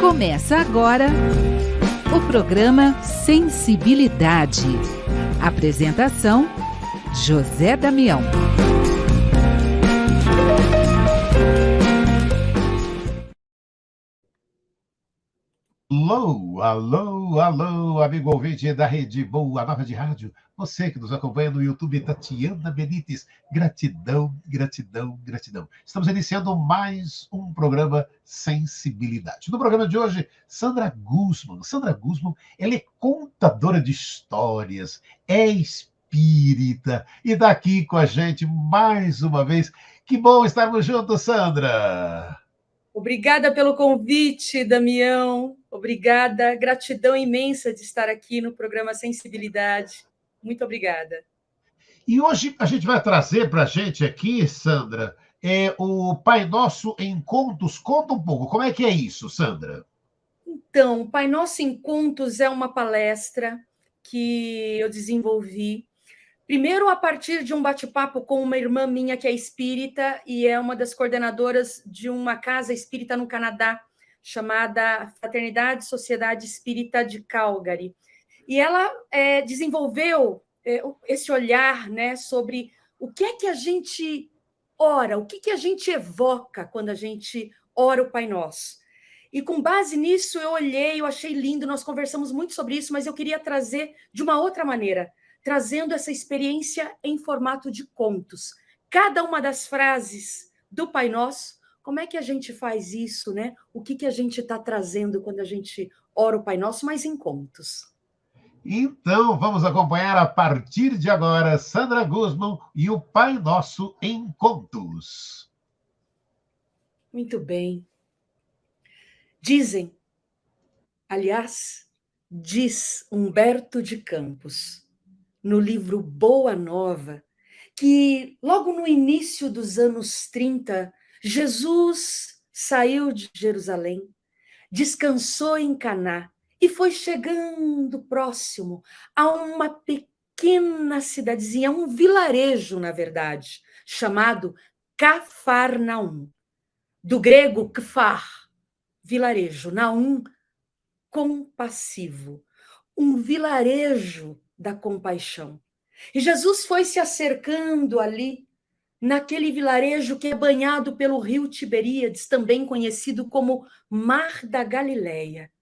Começa agora o programa Sensibilidade. Apresentação: José Damião. Alô, amigo ouvinte da Rede Boa Nova de Rádio. Você que nos acompanha no YouTube, Tatiana Benites. Gratidão. Estamos iniciando mais um programa Sensibilidade. No programa de hoje, Sandra Guzman. Sandra Guzman, ela é contadora de histórias, é espírita e está aqui com a gente mais uma vez. Que bom estarmos juntos, Sandra! Obrigada pelo convite, Damião. Obrigada, gratidão imensa de estar aqui no programa Sensibilidade. Muito obrigada. E hoje a gente vai trazer para a gente aqui, Sandra, o Pai Nosso em Contos. Conta um pouco, como é que é isso, Sandra? Então, o Pai Nosso em Contos é uma palestra que eu desenvolvi, primeiro a partir de um bate-papo com uma irmã minha que é espírita e é uma das coordenadoras de uma casa espírita no Canadá, chamada Fraternidade Sociedade Espírita de Calgary. E ela desenvolveu esse olhar, né, sobre o que é que a gente ora, o que a gente evoca quando a gente ora o Pai Nosso. E com base nisso eu olhei, eu achei lindo, nós conversamos muito sobre isso, mas eu queria trazer de uma outra maneira, trazendo essa experiência em formato de contos. Cada uma das frases do Pai Nosso, como é que a gente faz isso, né? O que a gente está trazendo quando a gente ora o Pai Nosso, mas em contos. Então, vamos acompanhar a partir de agora Sandra Guzman e o Pai Nosso em Contos. Muito bem. Dizem, aliás, diz Humberto de Campos, no livro Boa Nova, que logo no início dos anos 30, Jesus saiu de Jerusalém, descansou em Caná e foi chegando próximo a uma pequena cidadezinha, um vilarejo, na verdade, chamado Cafarnaum, do grego kfar, vilarejo, naum, compassivo, um vilarejo da compaixão. E Jesus foi se acercando ali, naquele vilarejo que é banhado pelo rio Tiberíades, também conhecido como Mar da Galileia.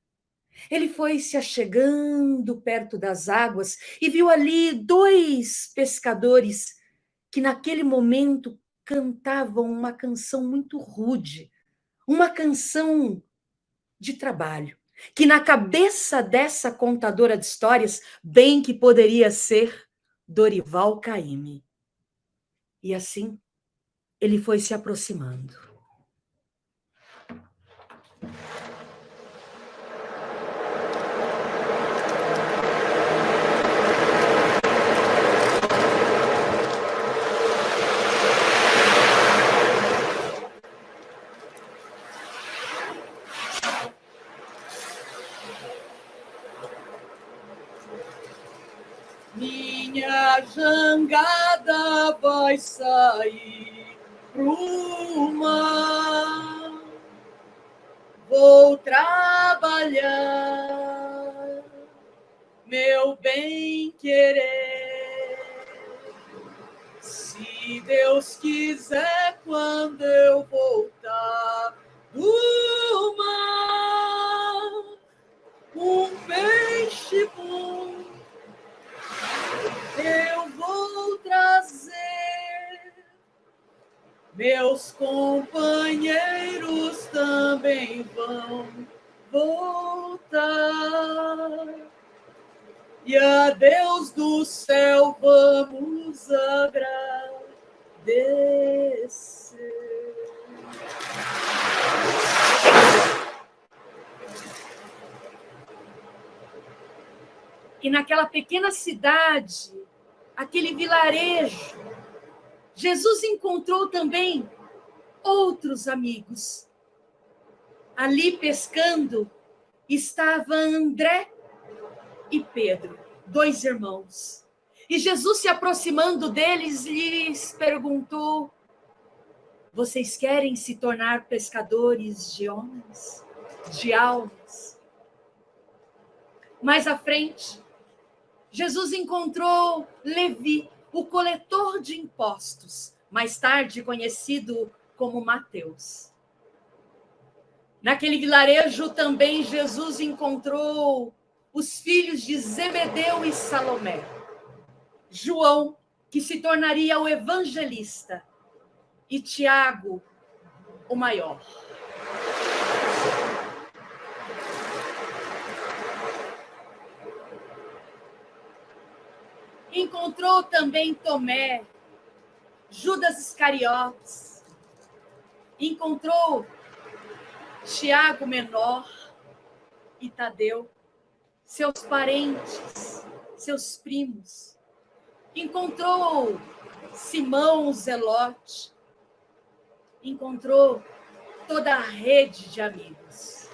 Ele foi se achegando perto das águas e viu ali dois pescadores que naquele momento cantavam uma canção muito rude, uma canção de trabalho, que na cabeça dessa contadora de histórias, bem que poderia ser Dorival Caymmi. E assim, ele foi se aproximando. Minha jangada vai sair pro mar, vou trabalhar, meu bem querer. Se Deus quiser, quando eu voltar do mar, um peixe bom eu vou trazer, meus companheiros também vão voltar, e a Deus do céu vamos agradecer. E naquela pequena cidade, aquele vilarejo, Jesus encontrou também outros amigos. Ali pescando estavam André e Pedro, dois irmãos. E Jesus, se aproximando deles, lhes perguntou: vocês querem se tornar pescadores de homens? de almas. Mais à frente, Jesus encontrou Levi, o coletor de impostos, mais tarde conhecido como Mateus. Naquele vilarejo também Jesus encontrou os filhos de Zebedeu e Salomé. João, que se tornaria o evangelista, e Tiago, o maior. Encontrou também Tomé, Judas Iscariotes. Encontrou Tiago menor e Tadeu, seus parentes, seus primos. Encontrou Simão Zelote. Encontrou toda a rede de amigos.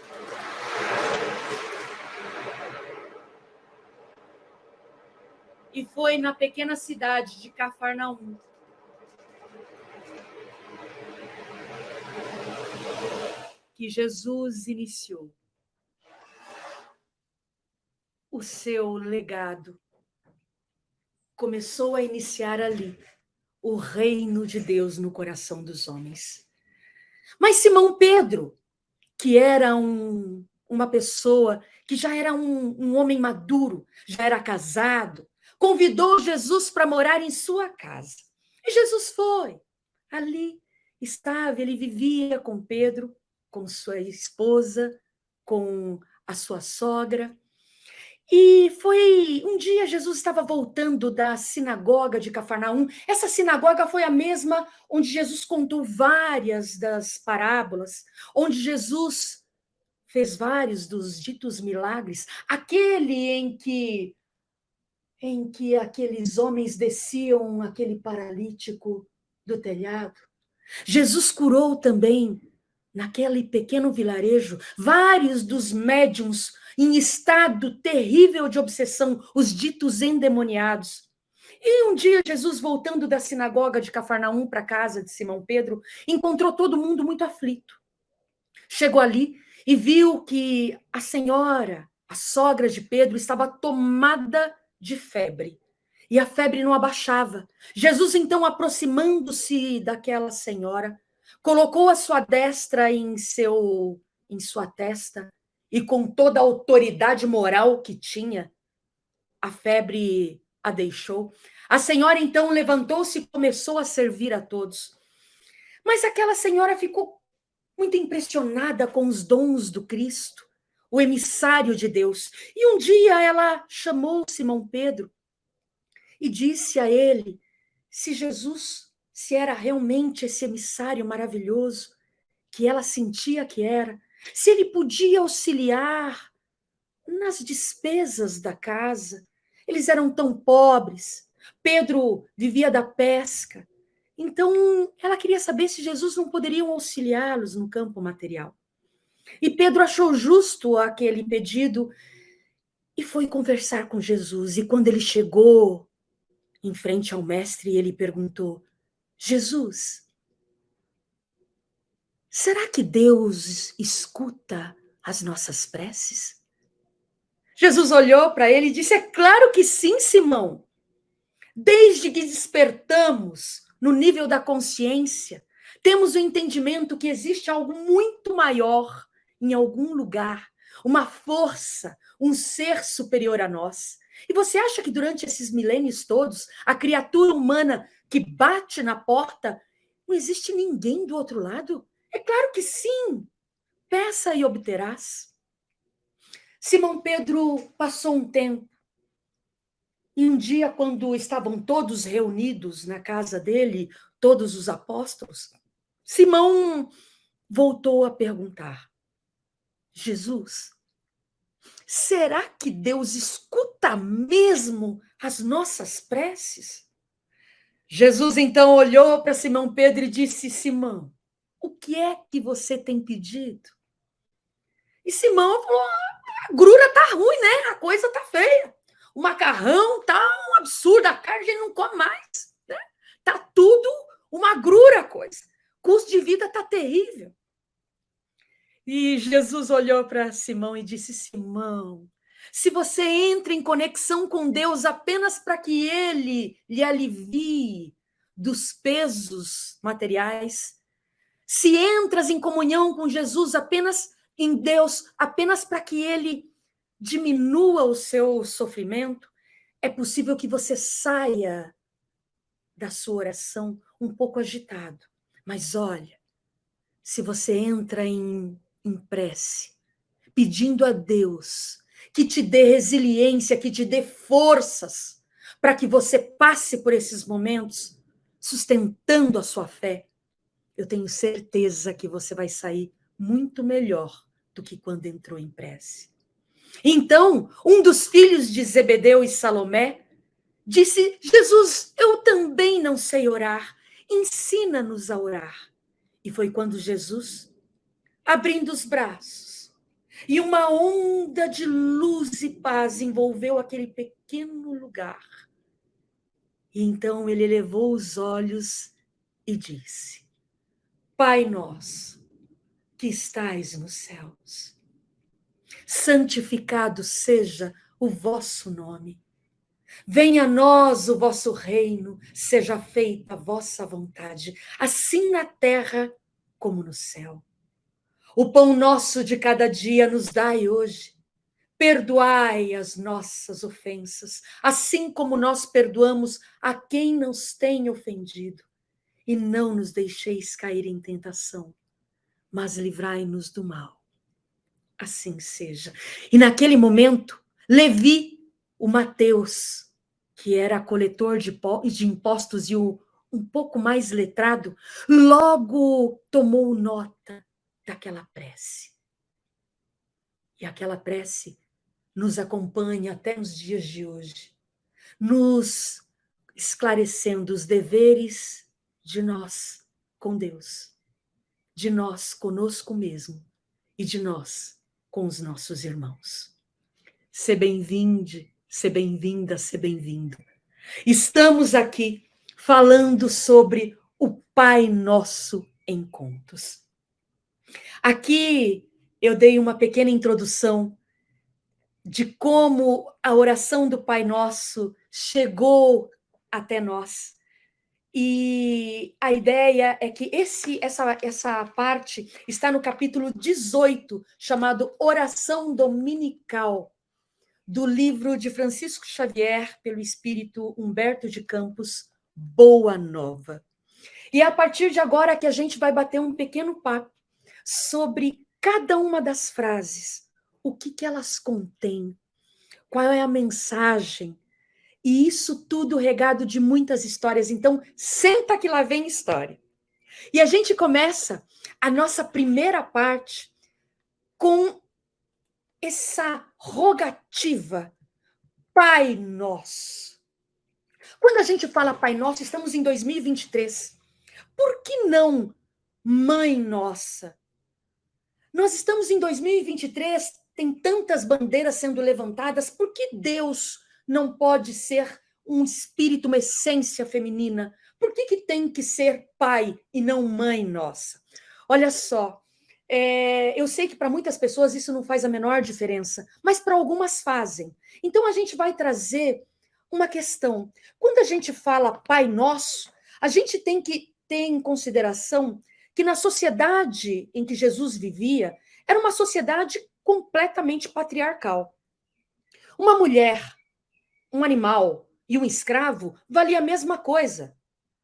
E foi na pequena cidade de Cafarnaum que Jesus iniciou o seu legado. Começou a iniciar ali o reino de Deus no coração dos homens. Mas Simão Pedro, que era uma pessoa que já era um homem maduro, já era casado, convidou Jesus para morar em sua casa. E Jesus foi. Ali estava, ele vivia com Pedro, com sua esposa, com a sua sogra. E foi um dia, Jesus estava voltando da sinagoga de Cafarnaum. Essa sinagoga foi a mesma onde Jesus contou várias das parábolas, onde Jesus fez vários dos ditos milagres, aquele em que aqueles homens desciam aquele paralítico do telhado. Jesus curou também, naquele pequeno vilarejo, vários dos médiuns em estado terrível de obsessão, os ditos endemoniados. E um dia, Jesus, voltando da sinagoga de Cafarnaum para a casa de Simão Pedro, encontrou todo mundo muito aflito. Chegou ali e viu que a senhora, a sogra de Pedro, estava tomada de febre. E a febre não abaixava. Jesus, então, aproximando-se daquela senhora, colocou a sua destra em sua testa e, com toda a autoridade moral que tinha, a febre a deixou. A senhora, então, levantou-se e começou a servir a todos. Mas aquela senhora ficou muito impressionada com os dons do Cristo, o emissário de Deus. E um dia ela chamou Simão Pedro e disse a ele se Jesus, se era realmente esse emissário maravilhoso que ela sentia que era, se ele podia auxiliar nas despesas da casa. Eles eram tão pobres, Pedro vivia da pesca, então ela queria saber se Jesus não poderia auxiliá-los no campo material. E Pedro achou justo aquele pedido e foi conversar com Jesus. E quando ele chegou em frente ao mestre, ele perguntou: Jesus, será que Deus escuta as nossas preces? Jesus olhou para ele e disse: é claro que sim, Simão. Desde que despertamos no nível da consciência, temos o entendimento que existe algo muito maior em algum lugar, uma força, um ser superior a nós. E você acha que durante esses milênios todos, a criatura humana que bate na porta, não existe ninguém do outro lado? É claro que sim. Peça e obterás. Simão Pedro passou um tempo. E um dia, quando estavam todos reunidos na casa dele, todos os apóstolos, Simão voltou a perguntar: Jesus, será que Deus escuta mesmo as nossas preces? Jesus então olhou para Simão Pedro e disse: Simão, o que é que você tem pedido? E Simão falou: a grura tá ruim, né? A coisa tá feia. O macarrão tá um absurdo, a carne a gente não come mais, né? Tá tudo uma grura a coisa. O custo de vida tá terrível. E Jesus olhou para Simão e disse: Simão, se você entra em conexão com Deus apenas para que Ele lhe alivie dos pesos materiais, se entras em comunhão com Jesus apenas em Deus, apenas para que Ele diminua o seu sofrimento, é possível que você saia da sua oração um pouco agitado. Mas olha, se você entra em prece, pedindo a Deus que te dê resiliência, que te dê forças para que você passe por esses momentos, sustentando a sua fé, eu tenho certeza que você vai sair muito melhor do que quando entrou em prece. Então, um dos filhos de Zebedeu e Salomé disse: Jesus, eu também não sei orar, ensina-nos a orar. E foi quando Jesus, abrindo os braços, e uma onda de luz e paz envolveu aquele pequeno lugar. E então ele elevou os olhos e disse: Pai nosso, que estais nos céus, santificado seja o vosso nome. Venha a nós o vosso reino, seja feita a vossa vontade, assim na terra como no céu. O pão nosso de cada dia nos dai hoje. Perdoai as nossas ofensas, assim como nós perdoamos a quem nos tem ofendido. E não nos deixeis cair em tentação, mas livrai-nos do mal. Assim seja. E naquele momento, Levi, o Mateus, que era coletor de impostos e um pouco mais letrado, logo tomou nota daquela prece. E aquela prece nos acompanha até nos dias de hoje, nos esclarecendo os deveres de nós com Deus, de nós conosco mesmo e de nós com os nossos irmãos. Ser bem-vinde, ser bem-vinda, ser bem-vindo. Estamos aqui falando sobre o Pai Nosso em Contos. Aqui eu dei uma pequena introdução de como a oração do Pai Nosso chegou até nós. E a ideia é que essa parte está no capítulo 18, chamado Oração Dominical, do livro de Francisco Xavier, pelo espírito Humberto de Campos, Boa Nova. E é a partir de agora que a gente vai bater um pequeno papo sobre cada uma das frases, o que elas contêm, qual é a mensagem, e isso tudo regado de muitas histórias. Então, senta que lá vem história. E a gente começa a nossa primeira parte com essa rogativa, Pai Nosso. Quando a gente fala Pai Nosso, estamos em 2023. Por que não Mãe Nossa? Nós estamos em 2023, tem tantas bandeiras sendo levantadas, por que Deus não pode ser um espírito, uma essência feminina? Por que tem que ser pai e não mãe nossa? Olha só, eu sei que para muitas pessoas isso não faz a menor diferença, mas para algumas fazem. Então a gente vai trazer uma questão. Quando a gente fala Pai Nosso, a gente tem que ter em consideração que na sociedade em que Jesus vivia, era uma sociedade completamente patriarcal. Uma mulher, um animal e um escravo valia a mesma coisa.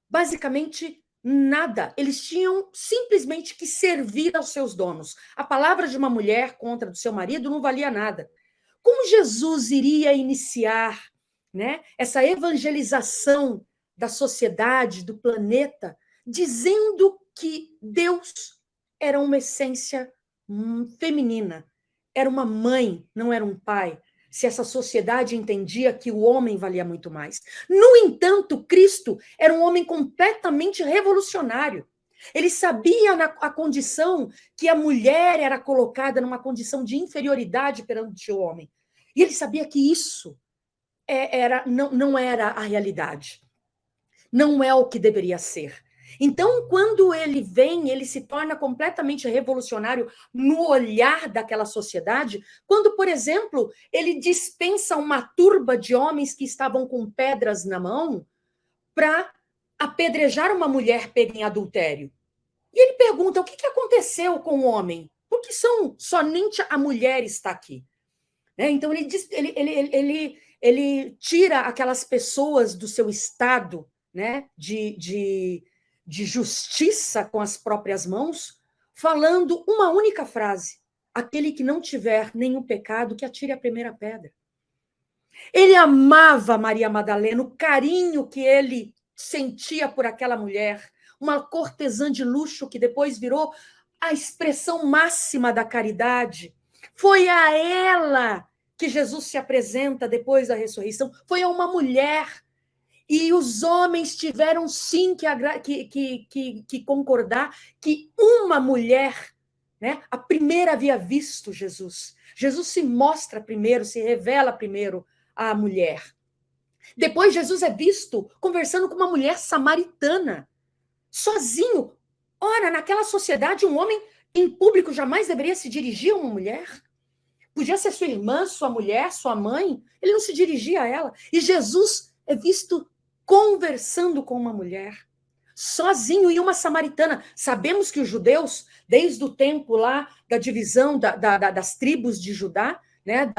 Basicamente, nada. Eles tinham simplesmente que servir aos seus donos. A palavra de uma mulher contra do seu marido não valia nada. Como Jesus iria iniciar, né, essa evangelização da sociedade, do planeta, dizendo que Deus era uma essência feminina, era uma mãe, não era um pai, se essa sociedade entendia que o homem valia muito mais. No entanto, Cristo era um homem completamente revolucionário. Ele sabia a condição que a mulher era colocada numa condição de inferioridade perante o homem. E ele sabia que isso não era a realidade. Não é o que deveria ser. Então, quando ele vem, ele se torna completamente revolucionário no olhar daquela sociedade, quando, por exemplo, ele dispensa uma turba de homens que estavam com pedras na mão para apedrejar uma mulher pega em adultério. E ele pergunta: o que aconteceu com o homem? Por que somente a mulher está aqui? Então, ele tira aquelas pessoas do seu estado, né, de justiça com as próprias mãos, falando uma única frase: aquele que não tiver nenhum pecado, que atire a primeira pedra. Ele amava Maria Madalena, o carinho que ele sentia por aquela mulher, uma cortesã de luxo que depois virou a expressão máxima da caridade. Foi a ela que Jesus se apresenta depois da ressurreição, foi a uma mulher. E os homens tiveram sim que concordar que uma mulher, né, a primeira havia visto Jesus. Jesus se mostra primeiro, se revela primeiro à mulher. Depois Jesus é visto conversando com uma mulher samaritana, sozinho. Ora, naquela sociedade, um homem em público jamais deveria se dirigir a uma mulher. Podia ser sua irmã, sua mulher, sua mãe. Ele não se dirigia a ela. E Jesus é visto conversando com uma mulher, sozinho, e uma samaritana. Sabemos que os judeus, desde o tempo lá da divisão das tribos de Judá, né,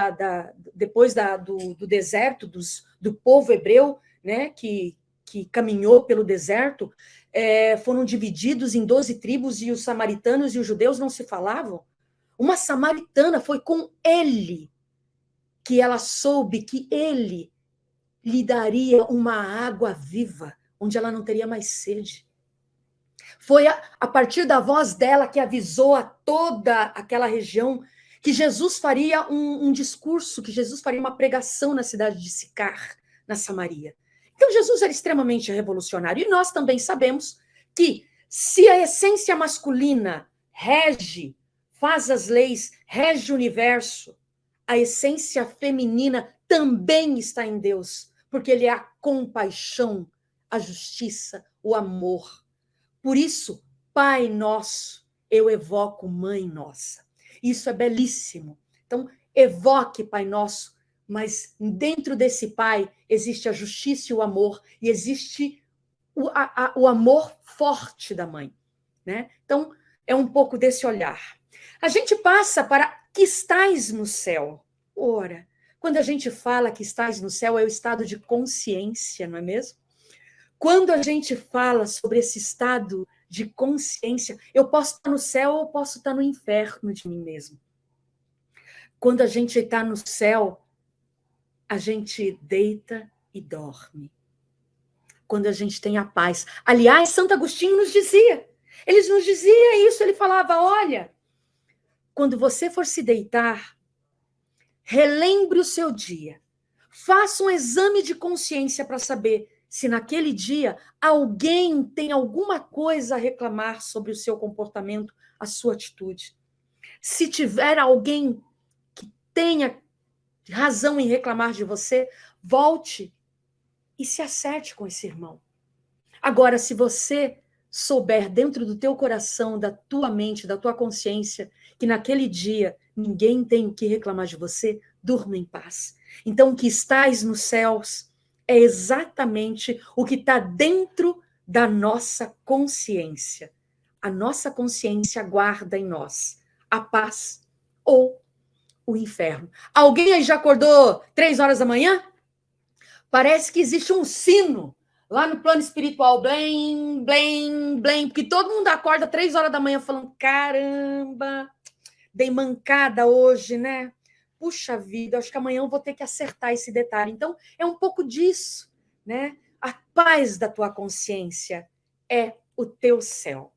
depois do deserto, do povo hebreu, né, que caminhou pelo deserto, foram divididos em 12 tribos, e os samaritanos e os judeus não se falavam. Uma samaritana, foi com ele que ela soube que ele lhe daria uma água viva, onde ela não teria mais sede. Foi a partir da voz dela que avisou a toda aquela região que Jesus faria um discurso, que Jesus faria uma pregação na cidade de Sicar, na Samaria. Então, Jesus era extremamente revolucionário. E nós também sabemos que, se a essência masculina rege, faz as leis, rege o universo, a essência feminina também está em Deus, porque ele é a compaixão, a justiça, o amor. Por isso, Pai Nosso, eu evoco Mãe Nossa. Isso é belíssimo. Então, evoque Pai Nosso, mas dentro desse Pai existe a justiça e o amor, e existe o amor forte da mãe, né? Então, é um pouco desse olhar. A gente passa para que estás no céu. Ora, quando a gente fala que estás no céu, é o estado de consciência, não é mesmo? Quando a gente fala sobre esse estado de consciência, eu posso estar no céu ou posso estar no inferno de mim mesmo. Quando a gente está no céu, a gente deita e dorme. Quando a gente tem a paz. Aliás, Santo Agostinho nos dizia, isso, ele falava: olha, quando você for se deitar, relembre o seu dia, faça um exame de consciência para saber se naquele dia alguém tem alguma coisa a reclamar sobre o seu comportamento, a sua atitude. Se tiver alguém que tenha razão em reclamar de você, volte e se acerte com esse irmão. Agora, se você souber dentro do teu coração, da tua mente, da tua consciência, que naquele dia ninguém tem o que reclamar de você, durma em paz. Então, o que estás nos céus é exatamente o que está dentro da nossa consciência. A nossa consciência guarda em nós a paz ou o inferno. Alguém aí já acordou 3 horas da manhã? Parece que existe um sino lá no plano espiritual, blém, blém, blém, porque todo mundo acorda 3 horas da manhã falando: caramba, dei mancada hoje, né? Puxa vida, acho que amanhã eu vou ter que acertar esse detalhe. Então, é um pouco disso, né? A paz da tua consciência é o teu céu.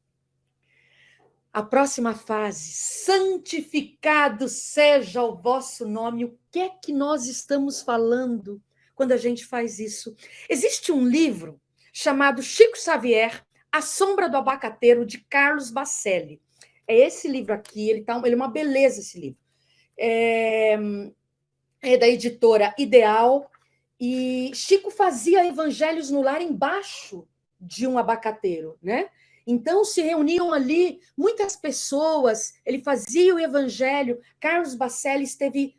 A próxima fase: santificado seja o vosso nome. O que é que nós estamos falando quando a gente faz isso? Existe um livro chamado Chico Xavier, A Sombra do Abacateiro, de Carlos Bacelli. É esse livro aqui, ele é uma beleza, esse livro. É da editora Ideal, e Chico fazia evangelhos no lar embaixo de um abacateiro, né? Então, se reuniam ali muitas pessoas, ele fazia o evangelho. Carlos Bacelli esteve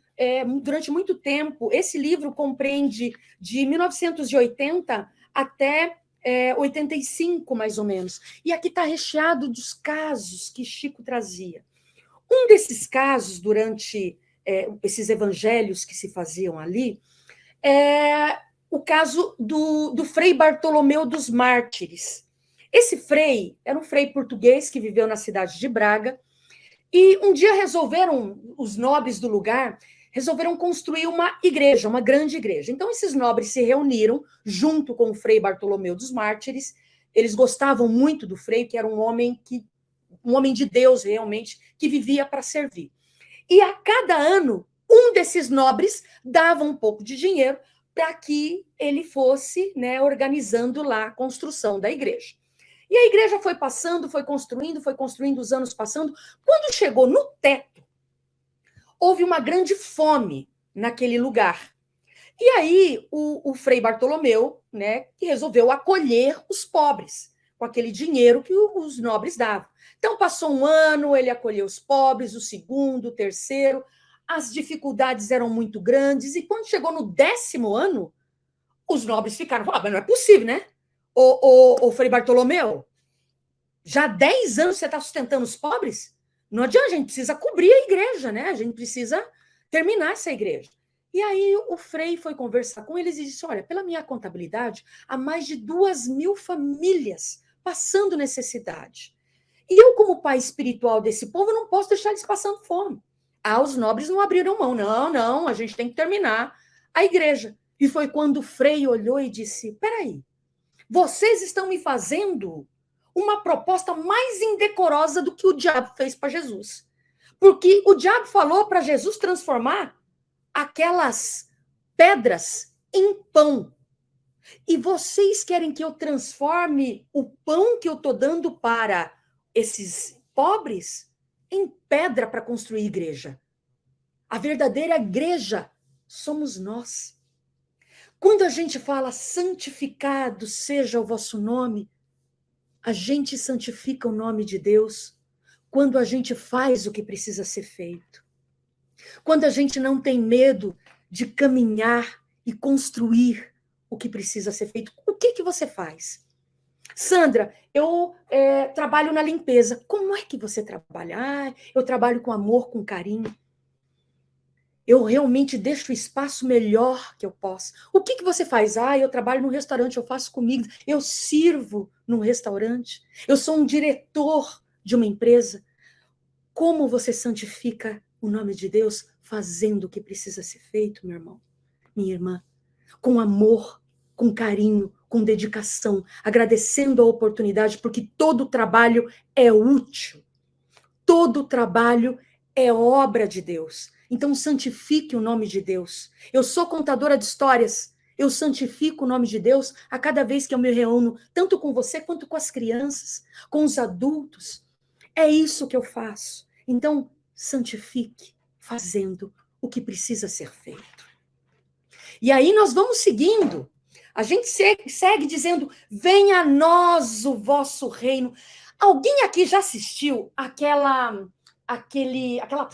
durante muito tempo. Esse livro compreende de 1980 até 85, mais ou menos. E aqui está recheado dos casos que Chico trazia. Um desses casos, durante esses evangelhos que se faziam ali, é o caso do Frei Bartolomeu dos Mártires. Esse frei era um frei português que viveu na cidade de Braga, e um dia os nobres do lugar resolveram construir uma igreja, uma grande igreja. Então, esses nobres se reuniram junto com o Frei Bartolomeu dos Mártires. Eles gostavam muito do frei, que era um homem de Deus, realmente, que vivia para servir. E a cada ano, um desses nobres dava um pouco de dinheiro para que ele fosse, né, organizando lá a construção da igreja. E a igreja foi passando, foi construindo, os anos passando. Quando chegou no teto, houve uma grande fome naquele lugar. E aí o Frei Bartolomeu, né, resolveu acolher os pobres com aquele dinheiro que os nobres davam. Então, passou um ano, ele acolheu os pobres, o segundo, o terceiro. As dificuldades eram muito grandes, e quando chegou no 10º ano, os nobres ficaram, mas não é possível, né? O Frei Bartolomeu, já há 10 anos você está sustentando os pobres? Não adianta, a gente precisa cobrir a igreja, né? A gente precisa terminar essa igreja. E aí o Frei foi conversar com eles e disse, olha, pela minha contabilidade, há mais de 2.000 famílias passando necessidade. E eu, como pai espiritual desse povo, não posso deixar eles passando fome. Os nobres não abriram mão. Não, a gente tem que terminar a igreja. E foi quando o Frei olhou e disse, peraí, vocês estão me fazendo uma proposta mais indecorosa do que o diabo fez para Jesus. Porque o diabo falou para Jesus transformar aquelas pedras em pão. E vocês querem que eu transforme o pão que eu estou dando para esses pobres em pedra para construir igreja? A verdadeira igreja somos nós. Quando a gente fala santificado seja o vosso nome, a gente santifica o nome de Deus quando a gente faz o que precisa ser feito. Quando a gente não tem medo de caminhar e construir o que precisa ser feito. O que você faz? Sandra, eu trabalho na limpeza. Como é que você trabalha? Eu trabalho com amor, com carinho. Eu realmente deixo o espaço melhor que eu posso. O que você faz? Eu trabalho num restaurante, eu faço comida, eu sirvo num restaurante, eu sou um diretor de uma empresa. Como você santifica o nome de Deus? Fazendo o que precisa ser feito, meu irmão, minha irmã, com amor, com carinho, com dedicação, agradecendo a oportunidade, porque todo trabalho é útil, todo trabalho é obra de Deus. Então, santifique o nome de Deus. Eu sou contadora de histórias, eu santifico o nome de Deus a cada vez que eu me reúno, tanto com você quanto com as crianças, com os adultos. É isso que eu faço. Então, santifique fazendo o que precisa ser feito. E aí nós vamos seguindo. A gente segue dizendo, venha a nós o vosso reino. Alguém aqui já assistiu aquela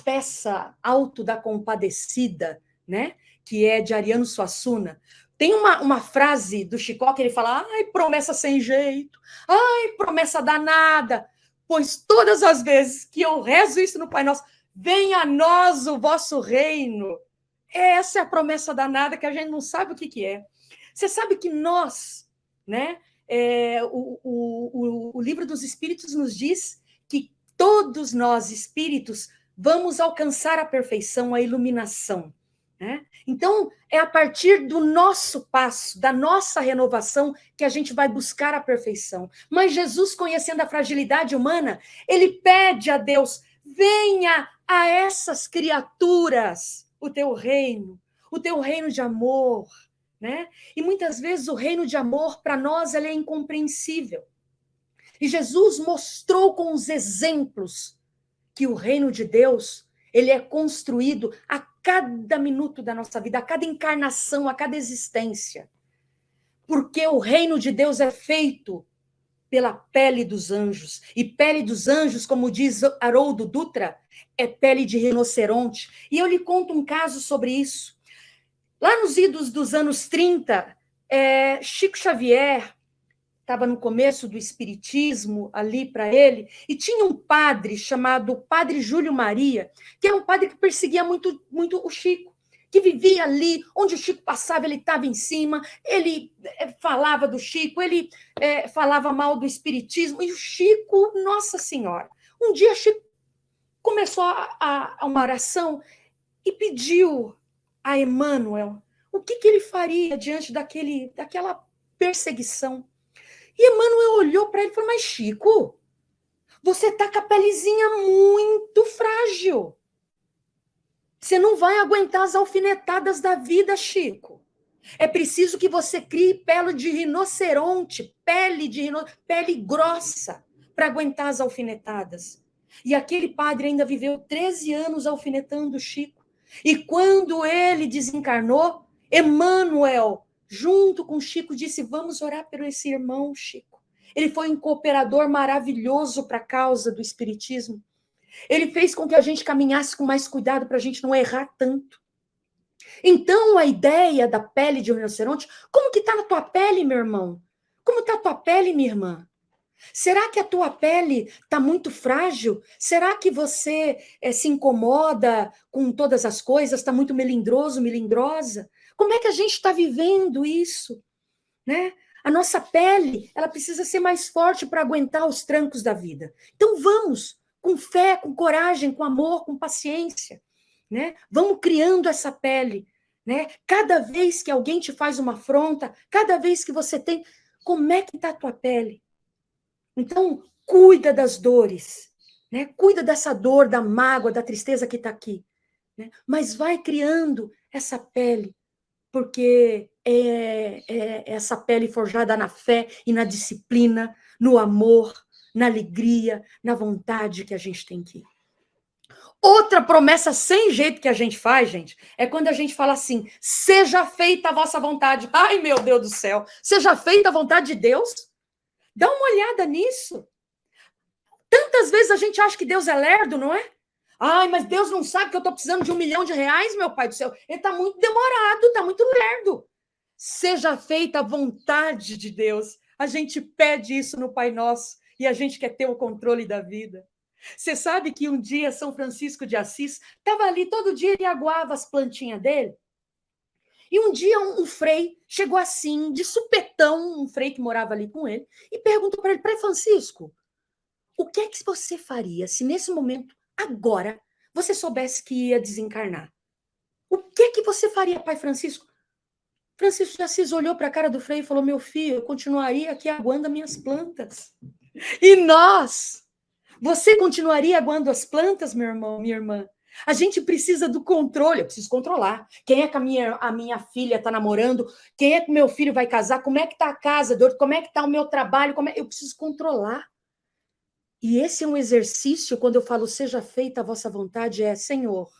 peça Alto da Compadecida, né? Que é de Ariano Suassuna. Tem uma frase do Chicó que ele fala, promessa sem jeito, promessa danada, pois todas as vezes que eu rezo isso no Pai Nosso, venha a nós o vosso reino. Essa é a promessa danada que a gente não sabe o que é. Você sabe que nós, né? O Livro dos Espíritos nos diz que todos nós, espíritos, vamos alcançar a perfeição, a iluminação. Né? Então, é a partir do nosso passo, da nossa renovação, que a gente vai buscar a perfeição. Mas Jesus, conhecendo a fragilidade humana, ele pede a Deus, venha a essas criaturas o teu reino de amor. Né? E muitas vezes o reino de amor, para nós, ele é incompreensível. E Jesus mostrou com os exemplos que o reino de Deus, ele é construído a cada minuto da nossa vida, a cada encarnação, a cada existência. Porque o reino de Deus é feito pela pele dos anjos. E pele dos anjos, como diz Haroldo Dutra, é pele de rinoceronte. E eu lhe conto um caso sobre isso. Lá nos idos dos anos 30, Chico Xavier estava no começo do espiritismo ali para ele, e tinha um padre chamado Padre Júlio Maria, que era um padre que perseguia muito, muito o Chico, que vivia ali, onde o Chico passava, ele estava em cima, ele falava do Chico, ele falava mal do espiritismo, e o Chico, Nossa Senhora, um dia Chico começou uma oração e pediu a Emmanuel o que ele faria diante daquela perseguição. E Emmanuel olhou para ele e falou, mas Chico, você está com a pelezinha muito frágil. Você não vai aguentar as alfinetadas da vida, Chico. É preciso que você crie pele de rinoceronte, pele grossa, para aguentar as alfinetadas. E aquele padre ainda viveu 13 anos alfinetando o Chico. E quando ele desencarnou, Emmanuel, junto com Chico, disse, vamos orar por esse irmão, Chico. Ele foi um cooperador maravilhoso para a causa do espiritismo. Ele fez com que a gente caminhasse com mais cuidado para a gente não errar tanto. Então, a ideia da pele de rinoceronte, como que está na tua pele, meu irmão? Como está a tua pele, minha irmã? Será que a tua pele está muito frágil? Será que você se incomoda com todas as coisas? Está muito melindroso, melindrosa? Como é que a gente está vivendo isso? Né? A nossa pele, ela precisa ser mais forte para aguentar os trancos da vida. Então vamos, com fé, com coragem, com amor, com paciência. Né? Vamos criando essa pele. Né? Cada vez que alguém te faz uma afronta, cada vez que você tem... Como é que está a tua pele? Então, cuida das dores, né? Cuida dessa dor, da mágoa, da tristeza que está aqui. Né? Mas vai criando essa pele, porque é essa pele forjada na fé e na disciplina, no amor, na alegria, na vontade que a gente tem que ir. Outra promessa sem jeito que a gente faz, gente, é quando a gente fala assim, seja feita a vossa vontade. Ai, meu Deus do céu, seja feita a vontade de Deus? Dá uma olhada nisso. Tantas vezes a gente acha que Deus é lerdo, não é? Ai, mas Deus não sabe que eu estou precisando de R$1 milhão, meu pai do céu. Ele está muito demorado, está muito lerdo. Seja feita a vontade de Deus. A gente pede isso no Pai Nosso e a gente quer ter o controle da vida. Você sabe que um dia São Francisco de Assis estava ali, todo dia ele aguava as plantinhas dele. E um dia um frei chegou assim, de supetão, um frei que morava ali com ele, e perguntou para ele, Pai Francisco, o que é que você faria se nesse momento, agora, você soubesse que ia desencarnar? O que é que você faria, Pai Francisco? Francisco de Assis olhou para a cara do frei e falou, meu filho, eu continuaria aqui aguando as minhas plantas. E nós? Você continuaria aguando as plantas, meu irmão, minha irmã? A gente precisa do controle, eu preciso controlar. Quem é que a minha filha está namorando? Quem é que o meu filho vai casar? Como é que está a casa? Como é que está o meu trabalho? Eu preciso controlar. E esse é um exercício, quando eu falo, seja feita a vossa vontade, Senhor,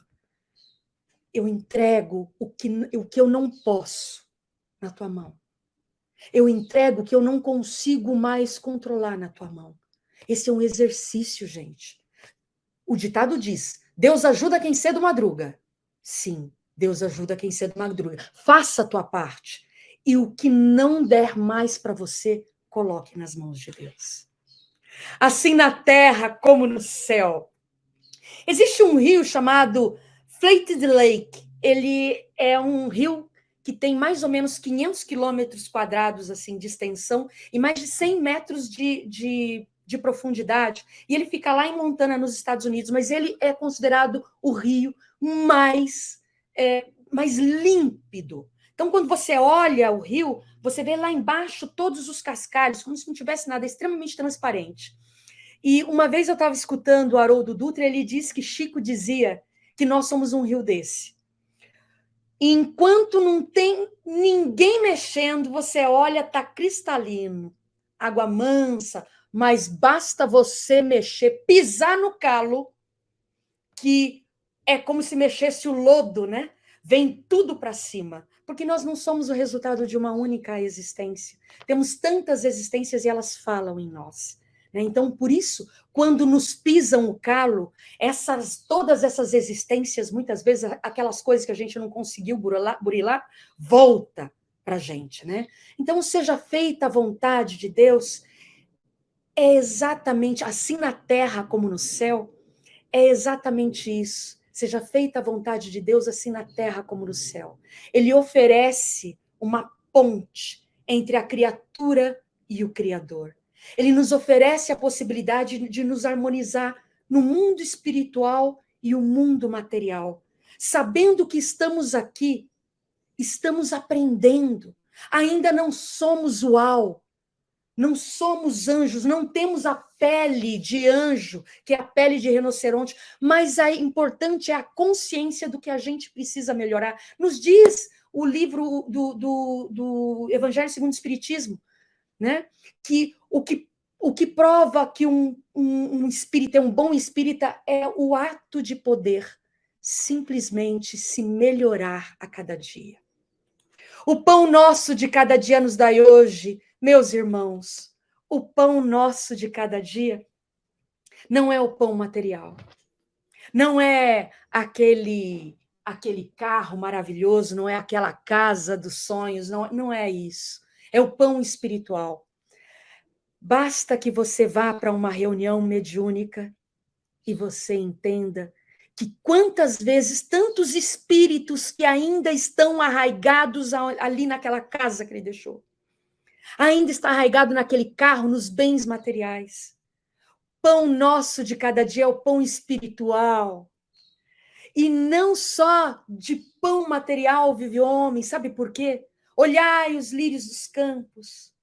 eu entrego o que eu não posso na tua mão. Eu entrego o que eu não consigo mais controlar na tua mão. Esse é um exercício, gente. O ditado diz, Deus ajuda quem cedo madruga. Sim, Deus ajuda quem cedo madruga. Faça a tua parte. E o que não der mais para você, coloque nas mãos de Deus. Assim na terra como no céu. Existe um rio chamado Flathead Lake. Ele é um rio que tem mais ou menos 500 quilômetros quadrados assim, de extensão e mais de 100 metros de profundidade, e ele fica lá em Montana, nos Estados Unidos, mas ele é considerado o rio mais límpido. Então, quando você olha o rio, você vê lá embaixo todos os cascalhos, como se não tivesse nada, é extremamente transparente. E uma vez eu estava escutando o Haroldo Dutra, ele disse que Chico dizia que nós somos um rio desse. Enquanto não tem ninguém mexendo, você olha, está cristalino, água mansa, mas basta você mexer, pisar no calo, que é como se mexesse o lodo, né? vem tudo para cima, porque nós não somos o resultado de uma única existência. Temos tantas existências e elas falam em nós. Né? Então, por isso, quando nos pisam o calo, todas essas existências, muitas vezes, aquelas coisas que a gente não conseguiu burilar, volta para a gente. Né? Então, seja feita a vontade de Deus, é exatamente assim na terra como no céu, é exatamente isso. Seja feita a vontade de Deus assim na terra como no céu. Ele oferece uma ponte entre a criatura e o Criador. Ele nos oferece a possibilidade de nos harmonizar no mundo espiritual e o mundo material. Sabendo que estamos aqui, estamos aprendendo. Ainda não somos uau. Não somos anjos, não temos a pele de anjo, que é a pele de rinoceronte, mas o importante é a consciência do que a gente precisa melhorar. Nos diz o livro do Evangelho segundo o Espiritismo, né? Que o que prova que um espírita é um bom espírita é o ato de poder simplesmente se melhorar a cada dia. O pão nosso de cada dia nos dai hoje, meus irmãos, o pão nosso de cada dia não é o pão material, não é aquele carro maravilhoso, não é aquela casa dos sonhos, não é isso. É o pão espiritual. Basta que você vá para uma reunião mediúnica e você entenda que quantas vezes tantos espíritos que ainda estão arraigados ali naquela casa que ele deixou, ainda está arraigado naquele carro, nos bens materiais. Pão nosso de cada dia é o pão espiritual. E não só de pão material vive o homem, sabe por quê? Olhai os lírios dos campos.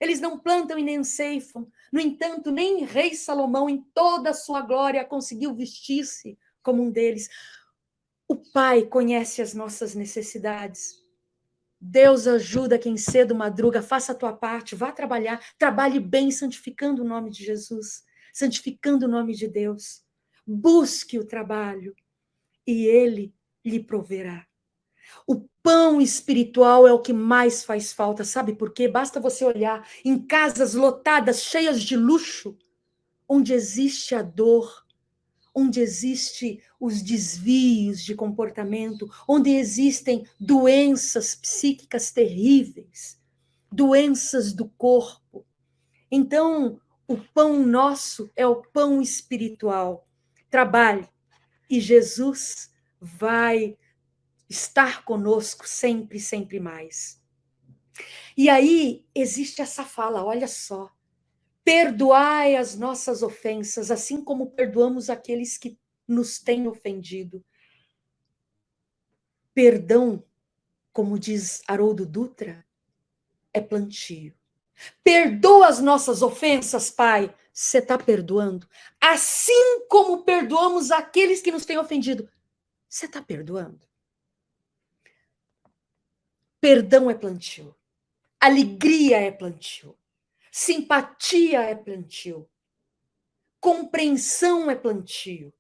Eles não plantam e nem ceifam. No entanto, nem rei Salomão, em toda a sua glória, conseguiu vestir-se como um deles. O Pai conhece as nossas necessidades. Deus ajuda quem cedo madruga, faça a tua parte, vá trabalhar, trabalhe bem, santificando o nome de Jesus, santificando o nome de Deus. Busque o trabalho e Ele lhe proverá. O pão espiritual é o que mais faz falta, sabe por quê? Basta você olhar em casas lotadas, cheias de luxo, onde existe a dor, onde existem os desvios de comportamento, onde existem doenças psíquicas terríveis, doenças do corpo. Então, o pão nosso é o pão espiritual. Trabalhe e Jesus vai estar conosco sempre, sempre mais. E aí existe essa fala, olha só. Perdoai as nossas ofensas, assim como perdoamos aqueles que nos têm ofendido. Perdão, como diz Haroldo Dutra, é plantio. Perdoa as nossas ofensas, Pai. Você está perdoando? Assim como perdoamos aqueles que nos têm ofendido. Você está perdoando? Perdão é plantio. Alegria é plantio. Simpatia é plantio. Compreensão é plantio.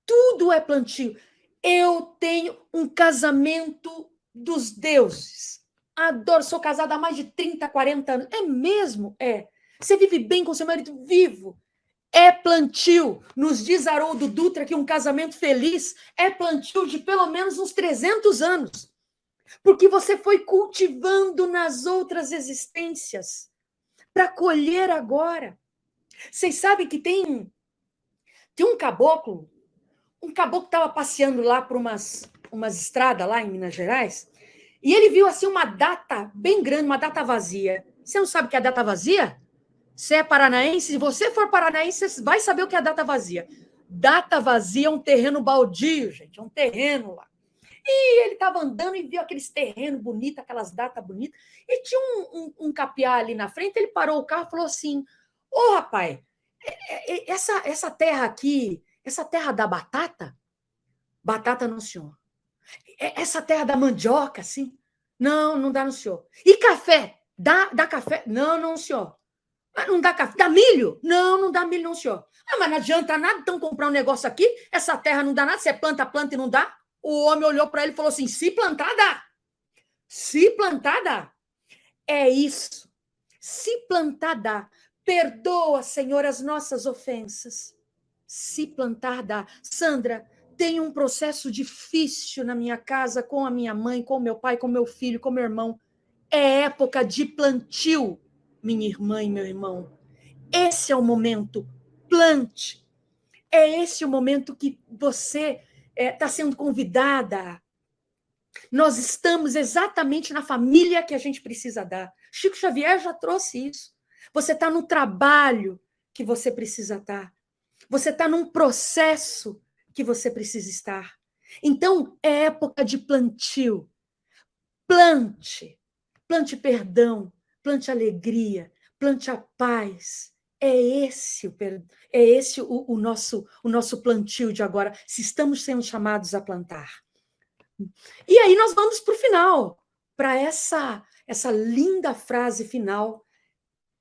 Tudo é plantio. Eu tenho um casamento dos deuses. Adoro, sou casada há mais de 30, 40 anos. É mesmo? É. Você vive bem com seu marido? Vivo. É plantio. Nos diz Haroldo Dutra que um casamento feliz é plantio de pelo menos uns 300 anos. Porque você foi cultivando nas outras existências para colher agora. Vocês sabem que tem um caboclo estava passeando lá por umas estradas lá em Minas Gerais, e ele viu assim uma data bem grande, uma data vazia. Você não sabe o que é data vazia? Você é paranaense? Se você for paranaense, você vai saber o que é data vazia. Data vazia é um terreno baldio, gente, é um terreno lá. E ele estava andando e viu aqueles terrenos bonitos, aquelas datas bonitas, e tinha um capiá ali na frente, ele parou o carro e falou assim, ô rapaz, essa terra aqui, essa terra da batata? Batata não, senhor. Essa terra da mandioca, assim? Não, não dá no senhor. E café? Dá café? Não, não, senhor. Não dá café. Dá milho? Não, não dá milho, não, senhor. Mas não adianta nada, então comprar um negócio aqui, essa terra não dá nada, você planta e não dá? O homem olhou para ele e falou assim: se plantar, dá. Se plantar, dá. É isso. Se plantar, dá. Perdoa, Senhor, as nossas ofensas. Se plantar, dá. Sandra, tem um processo difícil na minha casa, com a minha mãe, com meu pai, com meu filho, com meu irmão. É época de plantio, minha irmã e meu irmão. Esse é o momento. Plante. É esse o momento que você está sendo convidada. Nós estamos exatamente na família que a gente precisa dar. Chico Xavier já trouxe isso. Você está no trabalho que você precisa estar. Você está num processo que você precisa estar. Então, é época de plantio. Plante. Plante perdão, plante alegria, plante a paz. É esse o nosso plantio de agora, se estamos sendo chamados a plantar. E aí nós vamos para o final, para essa linda frase final,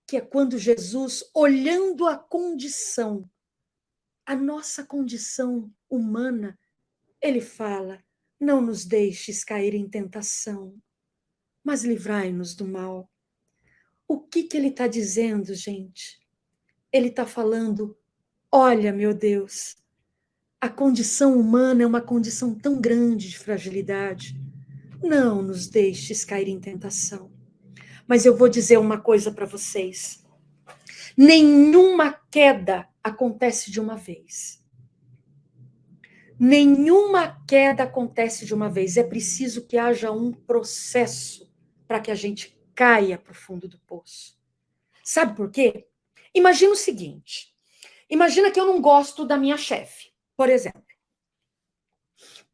que é quando Jesus, olhando a nossa condição humana, ele fala: não nos deixes cair em tentação, mas livrai-nos do mal. O que ele está dizendo, gente? Ele está falando: olha, meu Deus, a condição humana é uma condição tão grande de fragilidade. Não nos deixes cair em tentação. Mas eu vou dizer uma coisa para vocês. Nenhuma queda acontece de uma vez. Nenhuma queda acontece de uma vez. É preciso que haja um processo para que a gente caia para o fundo do poço. Sabe por quê? Imagina o seguinte. Imagina que eu não gosto da minha chefe, por exemplo.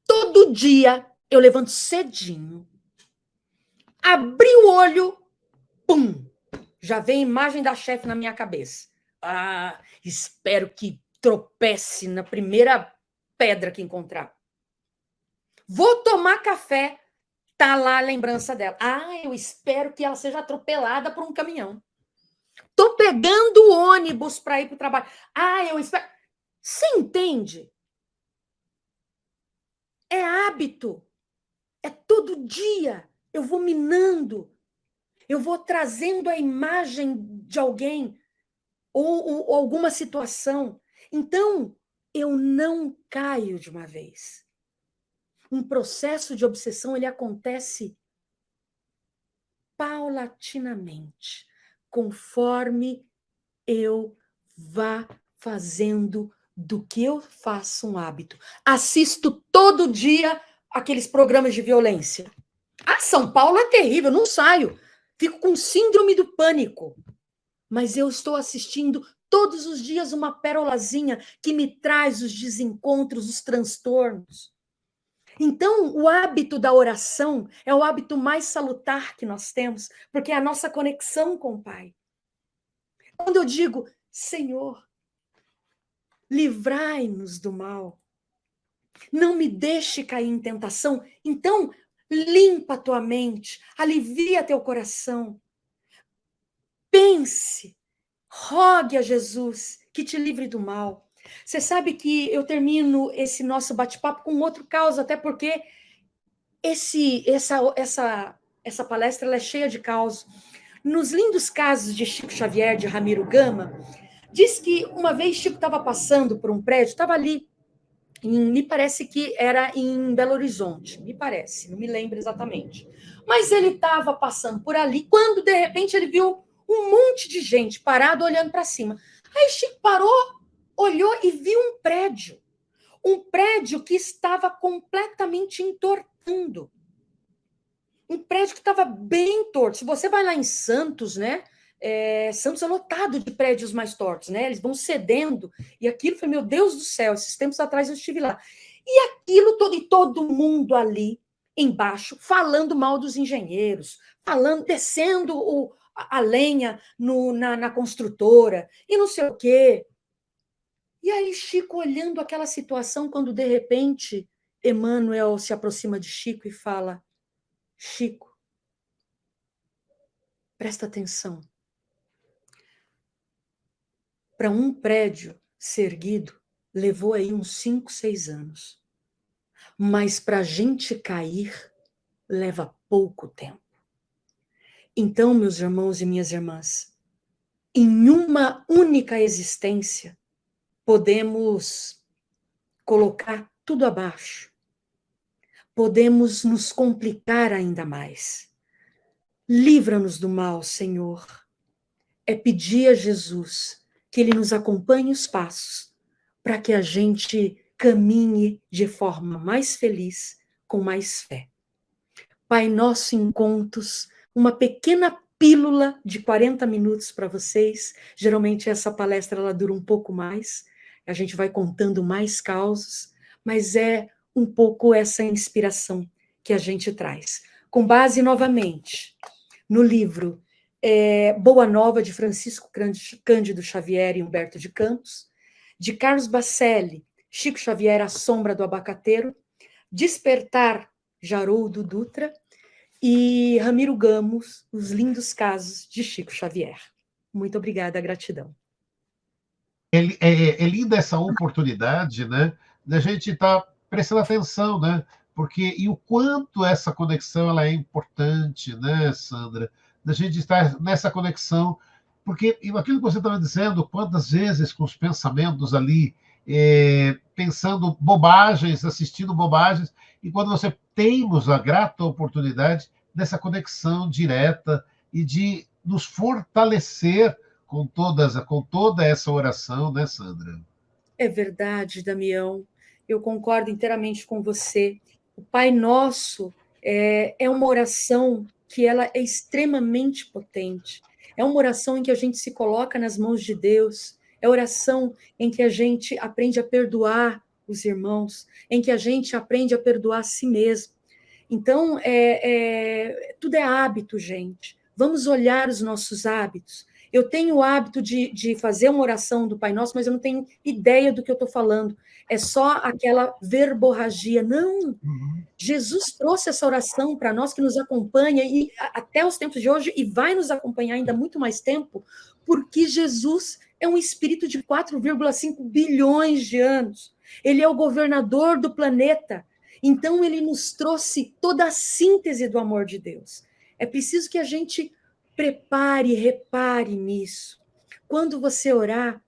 Todo dia eu levanto cedinho, abri o olho, pum, já vem a imagem da chefe na minha cabeça. Ah, espero que tropece na primeira pedra que encontrar. Vou tomar café, tá lá a lembrança dela. Ah, eu espero que ela seja atropelada por um caminhão. Tô pegando o ônibus para ir para o trabalho. Ah, eu espero... Você entende? É hábito. É todo dia. Eu vou minando. Eu vou trazendo a imagem de alguém ou alguma situação. Então, eu não caio de uma vez. Um processo de obsessão, ele acontece paulatinamente, conforme eu vá fazendo do que eu faço um hábito. Assisto todo dia aqueles programas de violência. Ah, São Paulo é terrível, não saio. Fico com síndrome do pânico. Mas eu estou assistindo todos os dias uma pérolazinha que me traz os desencontros, os transtornos. Então, o hábito da oração é o hábito mais salutar que nós temos, porque é a nossa conexão com o Pai. Quando eu digo, Senhor, livrai-nos do mal, não me deixe cair em tentação, então limpa a tua mente, alivia teu coração, pense, rogue a Jesus que te livre do mal. Você sabe que eu termino esse nosso bate-papo com outro caos, até porque essa palestra ela é cheia de caos. Nos lindos casos de Chico Xavier, de Ramiro Gama, diz que uma vez Chico estava passando por um prédio, estava ali, me parece que era em Belo Horizonte, me parece, não me lembro exatamente. Mas ele estava passando por ali, quando de repente ele viu um monte de gente parado olhando para cima. Aí Chico parou, olhou e viu um prédio que estava completamente entortando. Um prédio que estava bem torto. Se você vai lá em Santos, né? Santos é lotado de prédios mais tortos, né? Eles vão cedendo. E aquilo foi, meu Deus do céu, esses tempos atrás eu estive lá. E aquilo todo, e todo mundo ali embaixo, falando mal dos engenheiros, descendo a lenha na construtora, e não sei o quê. E aí, Chico, olhando aquela situação, quando de repente Emmanuel se aproxima de Chico e fala: Chico, presta atenção. Para um prédio ser erguido, levou aí uns 5, 6 anos. mas para a gente cair, leva pouco tempo. Então, meus irmãos e minhas irmãs, em uma única existência, podemos colocar tudo abaixo. Podemos nos complicar ainda mais. Livra-nos do mal, Senhor. É pedir a Jesus que Ele nos acompanhe os passos para que a gente caminhe de forma mais feliz, com mais fé. Pai Nosso em Contos, uma pequena pílula de 40 minutos para vocês. Geralmente essa palestra ela dura um pouco mais, a gente vai contando mais causos, mas é um pouco essa inspiração que a gente traz. Com base, novamente, no livro Boa Nova, de Francisco Cândido Xavier e Humberto de Campos, de Carlos Bacelli, Chico Xavier, A Sombra do Abacateiro, Despertar, Haroldo Dutra, e Ramiro Gamos, Os Lindos Casos de Chico Xavier. Muito obrigada, gratidão. É linda essa oportunidade, né, da gente estar prestando atenção, né, porque e o quanto essa conexão ela é importante, né, Sandra, da gente estar nessa conexão, porque aquilo que você estava dizendo, quantas vezes com os pensamentos ali, pensando bobagens, assistindo bobagens, e quando você temos a grata oportunidade dessa conexão direta e de nos fortalecer com toda essa oração, né, Sandra? É verdade, Damião. Eu concordo inteiramente com você. O Pai Nosso é uma oração que ela é extremamente potente. É uma oração em que a gente se coloca nas mãos de Deus. É oração em que a gente aprende a perdoar os irmãos, em que a gente aprende a perdoar a si mesmo. Então, tudo é hábito, gente. Vamos olhar os nossos hábitos. Eu tenho o hábito de fazer uma oração do Pai Nosso, mas eu não tenho ideia do que eu estou falando. É só aquela verborragia. Não, Jesus trouxe essa oração para nós, que nos acompanha e até os tempos de hoje, e vai nos acompanhar ainda muito mais tempo, porque Jesus é um espírito de 4,5 bilhões de anos. Ele é o governador do planeta. Então, ele nos trouxe toda a síntese do amor de Deus. É preciso que a gente prepare e repare nisso. Quando você orar,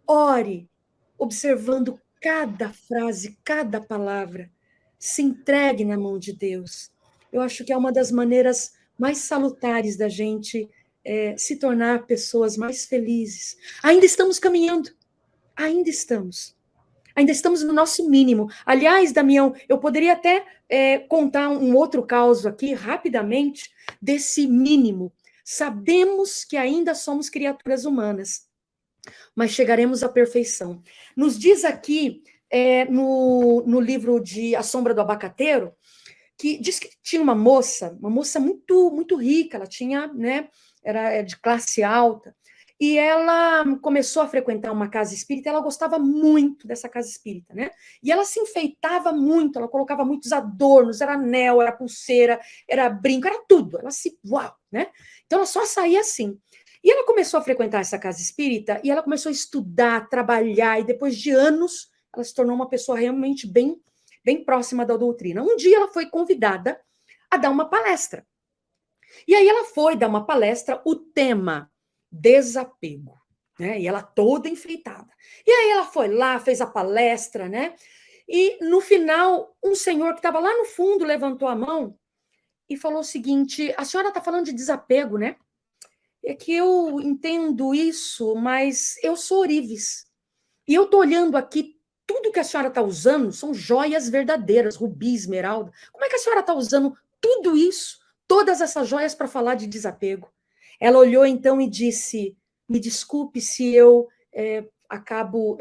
ore, observando cada frase, cada palavra. Se entregue na mão de Deus. Eu acho que é uma das maneiras mais salutares da gente se tornar pessoas mais felizes. Ainda estamos caminhando. Ainda estamos. Ainda estamos no nosso mínimo. Aliás, Damião, eu poderia até contar um outro caso aqui, rapidamente, desse mínimo. Sabemos que ainda somos criaturas humanas, mas chegaremos à perfeição. Nos diz aqui, no livro de A Sombra do Abacateiro, que diz que tinha uma moça muito, muito rica, ela tinha, né, era de classe alta, e ela começou a frequentar uma casa espírita, ela gostava muito dessa casa espírita, né? E ela se enfeitava muito, ela colocava muitos adornos, era anel, era pulseira, era brinco, era tudo. Ela uau, né? Então ela só saía assim. E ela começou a frequentar essa casa espírita e ela começou a estudar, trabalhar, e depois de anos, ela se tornou uma pessoa realmente bem, bem próxima da doutrina. Um dia ela foi convidada a dar uma palestra. E aí ela foi dar uma palestra, o tema desapego, né? E ela toda enfeitada. E aí ela foi lá, fez a palestra, né? E no final, um senhor que estava lá no fundo levantou a mão e falou o seguinte: a senhora está falando de desapego, né? É que eu entendo isso, mas eu sou ourives. E eu estou olhando aqui, tudo que a senhora está usando são joias verdadeiras, rubi, esmeralda. Como é que a senhora está usando tudo isso, todas essas joias para falar de desapego? Ela olhou então e disse: me desculpe se eu acabo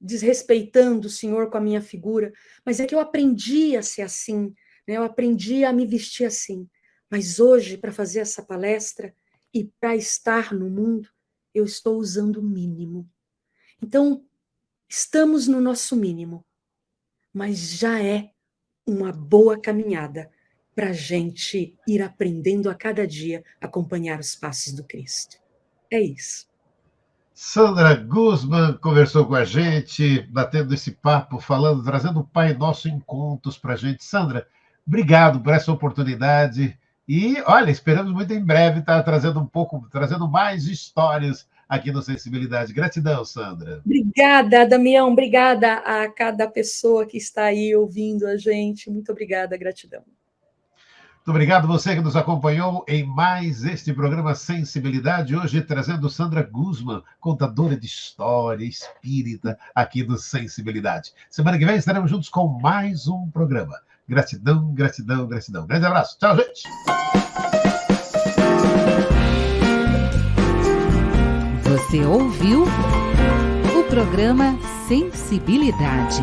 desrespeitando o senhor com a minha figura, mas é que eu aprendi a ser assim, né? Eu aprendi a me vestir assim. Mas hoje, para fazer essa palestra e para estar no mundo, eu estou usando o mínimo. Então, estamos no nosso mínimo, mas já é uma boa caminhada para a gente ir aprendendo a cada dia a acompanhar os passos do Cristo. É isso. Sandra Guzman conversou com a gente, batendo esse papo, falando, trazendo o Pai Nosso em contos para a gente. Sandra, obrigado por essa oportunidade. E, olha, esperamos muito em breve estar trazendo mais histórias aqui no Sensibilidade. Gratidão, Sandra. Obrigada, Damião. Obrigada a cada pessoa que está aí ouvindo a gente. Muito obrigada, gratidão. Muito obrigado você que nos acompanhou em mais este programa Sensibilidade, hoje trazendo Sandra Guzman, contadora de história espírita aqui do Sensibilidade. Semana que vem estaremos juntos com mais um programa. Gratidão, gratidão, gratidão. Grande abraço. Tchau, gente. Você ouviu o programa Sensibilidade.